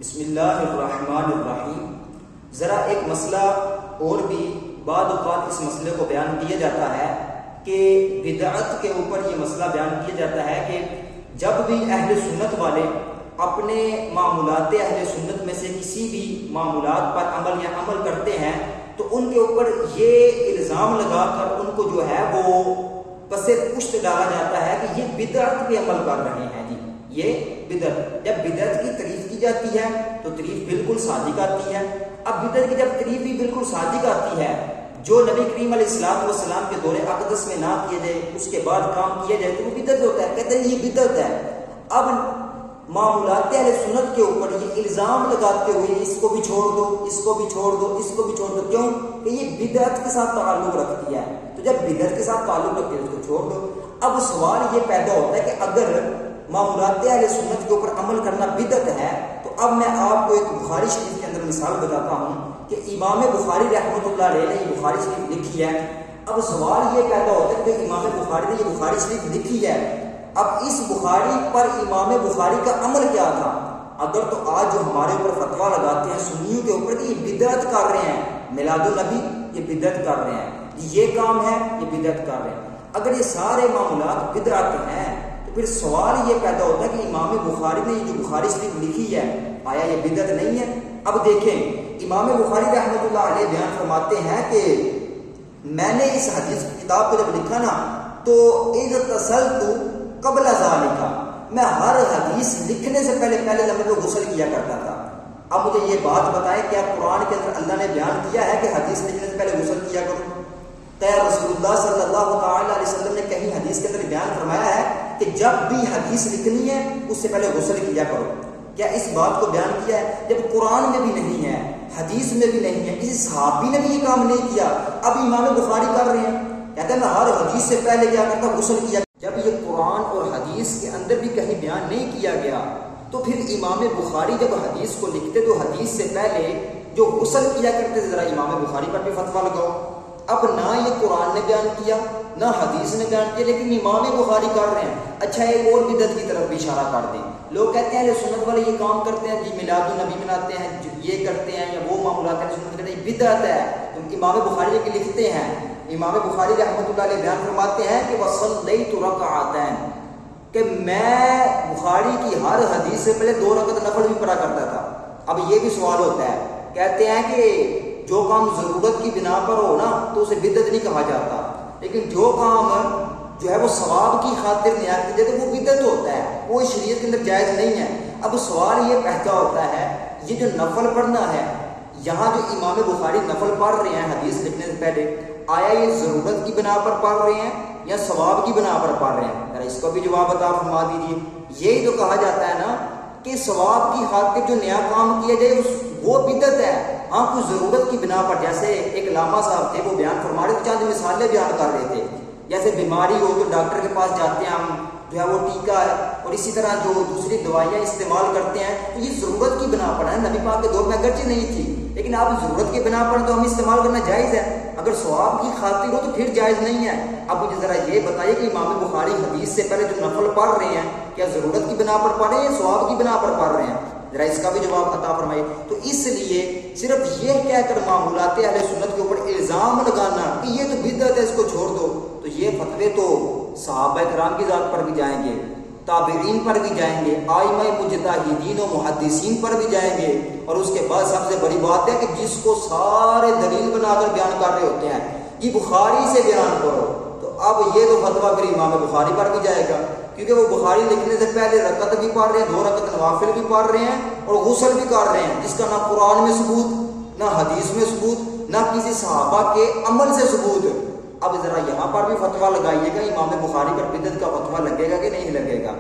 بسم اللہ الرحمن الرحیم۔ ذرا ایک مسئلہ اور بھی بعض اوقات اس مسئلے کو بیان کیا جاتا ہے کہ بدعت کے اوپر یہ مسئلہ بیان کیا جاتا ہے کہ جب بھی اہل سنت والے اپنے معمولات اہل سنت میں سے کسی بھی معمولات پر عمل یا عمل کرتے ہیں تو ان کے اوپر یہ الزام لگا کر ان کو جو ہے وہ پس پشت ڈالا جاتا ہے کہ یہ بدعت پہ عمل کر رہے ہیں جی یہ بدعت۔ جب بدعت کی تعریف کی جاتی ہے تو تعریف بالکل صادق آتی ہے۔ اب بدعت کی جب تعریف بھی بالکل صادق آتی ہے، جو نبی کریم علیہ الصلوۃ والسلام کے دور اقدس میں نہ کیے جائے اس کے بعد کام کیا جائے تو وہ بدعت ہوتا ہے، کہتے ہیں یہ بدعت ہے۔ اب معمولات اہل سنت کے اوپر یہ الزام لگاتے ہوئے اس کو بھی چھوڑ دو، اس کو بھی چھوڑ دو، اس کو بھی چھوڑ دو، کیوں کہ یہ بدعت کے ساتھ تعلق رکھتی ہے، تو جب بدعت کے ساتھ تعلق رکھتی ہے اس کو چھوڑ دو۔ اب سوال یہ پیدا ہوتا ہے کہ اگر معمولات اہل سنت کے اوپر عمل کرنا بدعت ہے تو اب میں آپ کو ایک بخاری شریف کے اندر مثال بتاتا ہوں کہ امام بخاری رحمۃ اللہ علیہ نے یہ بخاری شریف لکھی ہے۔ اب سوال یہ پیدا ہوتا ہے کہ امام بخاری نے یہ بخاری شریف لکھی ہے، اب اس بخاری پر امام بخاری کا عمل کیا تھا؟ اگر تو آج جو ہمارے اوپر فتویٰ لگاتے ہیں سنیوں کے اوپر کہ یہ بدعت کر رہے ہیں، میلاد النبی یہ بدعت کر رہے ہیں، یہ کام ہے یہ بدعت کر رہے ہیں، اگر یہ سارے معاملات بدعت ہیں تو پھر سوال یہ پیدا ہوتا ہے کہ امام بخاری نے یہ جو بخاری شریف لکھی ہے آیا یہ بدعت نہیں ہے؟ اب دیکھیں امام بخاری رحمۃ اللہ علیہ بیان فرماتے ہیں کہ میں نے اس حدیث کتاب کو جب لکھا نا تو اغتسلت قبل ذالک، میں ہر حدیث لکھنے سے پہلے لمحے کو غسل کیا کرتا تھا۔ اب مجھے یہ بات بتائیں کیا قرآن کے اندر اللہ نے بیان کیا ہے کہ حدیث لکھنے سے پہلے غسل کیا کرو؟ کیا رسول اللہ صلی اللہ تعالی علیہ وسلم نے کہیں حدیث کے اندر بیان فرمایا ہے کہ جب بھی حدیث لکھنی ہے اس سے پہلے غسل کیا کرو؟ کیا اس بات کو بیان کیا ہے؟ جب قرآن میں بھی نہیں ہے، حدیث میں بھی نہیں ہے، کسی صحابی نے بھی یہ کام نہیں کیا، اب امام بخاری کر رہے ہیں، کہتے ہیں میں ہر حدیث سے پہلے کیا کرتا غسل کیا۔ جب یہ قرآن اور حدیث کے اندر بھی کہیں بیان نہیں کیا گیا تو پھر امام بخاری جب حدیث کو لکھتے تو حدیث سے پہلے جو غسل کیا کرتے ذرا امام بخاری پر بھی فتویٰ لگاؤ۔ اب نہ یہ قرآن نے بیان کیا نہ حدیث نے بیان کیا لیکن امام بخاری کر رہے ہیں۔ اچھا ایک اور بدعت کی طرف بھی اشارہ کر دیں، لوگ کہتے ہیں سنت والے یہ کام کرتے ہیں جی میلاد النبی مناتے ہیں، یہ کرتے ہیں یا وہ معاملات ہیں سنت کرتے ہیں، بدعت ہے۔ تو امام بخاری کے لکھتے ہیں، امام بخاری رحمۃ اللہ علیہ بیان فرماتے ہیں کہ وصلیت رکعتین، کہ میں بخاری کی ہر حدیث سے پہلے 2 رکعت نفل بھی پڑھا کرتا تھا۔ اب یہ بھی سوال ہوتا ہے، کہتے ہیں کہ جو کام ضرورت کی بنا پر ہو نا تو اسے بدعت نہیں کہا جاتا، لیکن جو کام جو ہے وہ ثواب کی خاطر نیا کی جائے تو وہ بدعت ہوتا ہے، وہ شریعت کے اندر جائز نہیں ہے۔ اب سوال یہ پیدا ہوتا ہے یہ جو نفل پڑھنا ہے، یہاں جو امام بخاری نفل پڑھ رہے ہیں حدیث لکھنے سے پہلے، آیا یہ ضرورت کی بنا پر پڑھ رہے ہیں یا ثواب کی بنا پر پڑھ رہے ہیں؟ ذرا اس کو بھی جواب عطا فرما دیجیے۔ یہی تو کہا جاتا ہے نا کہ ثواب کی خاطر جو نیا کام کیا جائے وہ بدعت ہے۔ ہاں کوئی ضرورت کی بنا پر، جیسے ایک علامہ صاحب تھے وہ بیان فرما رہے تھے، چند مثالیں بیان کر رہے تھے، جیسے بیماری ہو تو ڈاکٹر کے پاس جاتے ہیں ہم، جو ہے وہ ٹیکہ ہے، اور اسی طرح جو دوسری دوائیاں استعمال کرتے ہیں تو یہ ضرورت کی بنا پر ہے۔ نبی پاک کے دور میں اگرچہ نہیں تھی لیکن آپ ضرورت کی بنا پر تو ہم استعمال کرنا جائز ہے، اگر ثواب کی خاطر ہو تو پھر جائز نہیں ہے۔ اب مجھے ذرا یہ بتائیے کہ امام بخاری حدیث سے پہلے جو نفل پڑھ رہے ہیں کیا ضرورت کی بنا پر پڑھ رہے ہیں یا ثواب کی بنا پر پڑھ رہے ہیں؟ ذرا اس کا بھی جواب عطا فرمائیے۔ تو اس لیے صرف یہ کہہ کر معمولات اہل سنت کے اوپر الزام لگانا کہ یہ تو بدعت ہے اس کو چھوڑ دو، تو یہ فتوے تو صحابہ کرام کی ذات پر بھی جائیں گے، تابعین پر بھی جائیں گے، ائمہ مجتہدین و محدثین پر بھی جائیں گے، اور اس کے بعد سب سے بڑی بات ہے کہ جس کو سارے دلیل بنا کر بیان کر رہے ہوتے ہیں یہ بخاری سے بیان کرو، تو اب یہ تو فتویٰ پھر امام بخاری پر بھی جائے گا، کیونکہ وہ بخاری لکھنے سے پہلے رکعت بھی پڑھ رہے ہیں، 2 رکعت نوافل بھی پڑھ رہے ہیں اور غسل بھی کر رہے ہیں، جس کا نہ قرآن میں ثبوت نہ حدیث میں ثبوت نہ کسی صحابہ کے عمل سے ثبوت۔ اب ذرا یہاں پر بھی فتویٰ لگائیے گا امام بخاری پر بدعت کا فتویٰ لگے گا کہ نہیں لگے گا؟